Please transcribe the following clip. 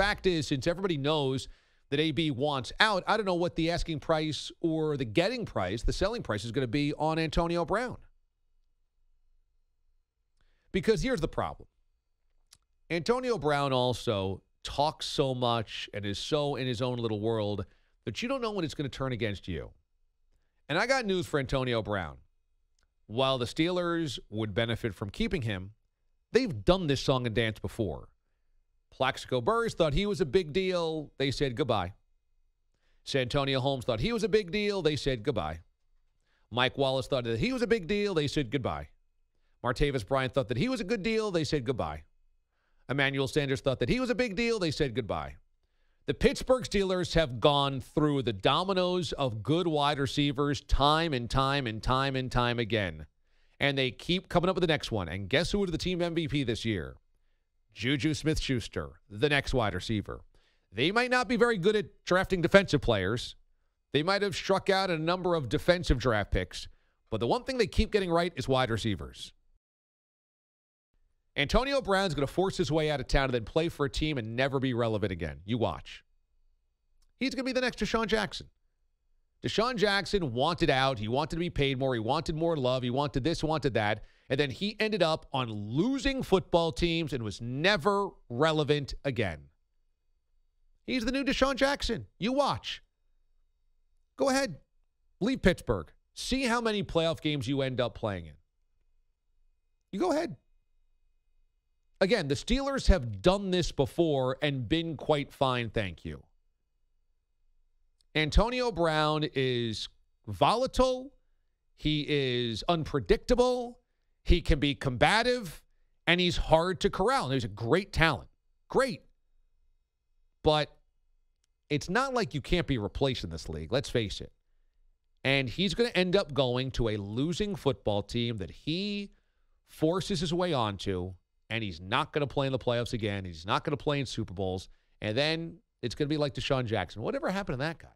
fact is, since everybody knows that AB wants out, I don't know what the asking price or the getting price, the selling price is going to be on Antonio Brown. Because here's the problem. Antonio Brown also talks so much and is so in his own little world that you don't know when it's going to turn against you. And I got news for Antonio Brown. While the Steelers would benefit from keeping him, they've done this song and dance before. Plaxico Burress thought he was a big deal. They said goodbye. Santonio Holmes thought he was a big deal. They said goodbye. Mike Wallace thought that he was a big deal. They said goodbye. Martavis Bryant thought that he was a good deal. They said goodbye. Emmanuel Sanders thought that he was a big deal. They said goodbye. The Pittsburgh Steelers have gone through the dominoes of good wide receivers time and time and time and time again. And they keep coming up with the next one. And guess who was the team MVP this year? Juju Smith-Schuster, the next wide receiver. They might not be very good at drafting defensive players. They might have struck out a number of defensive draft picks. But the one thing they keep getting right is wide receivers. Antonio Brown's going to force his way out of town and then play for a team and never be relevant again. You watch. He's going to be the next DeSean Jackson. DeSean Jackson wanted out. He wanted to be paid more. He wanted more love. He wanted this, wanted that. And then he ended up on losing football teams and was never relevant again. He's the new DeSean Jackson. You watch. Go ahead. Leave Pittsburgh. See how many playoff games you end up playing in. You go ahead. Again, the Steelers have done this before and been quite fine, thank you. Antonio Brown is volatile. He is unpredictable. He can be combative. And he's hard to corral. And he's a great talent. Great. But it's not like you can't be replaced in this league. Let's face it. And he's going to end up going to a losing football team that he forces his way onto. And he's not going to play in the playoffs again. He's not going to play in Super Bowls. And then it's going to be like DeSean Jackson. Whatever happened to that guy?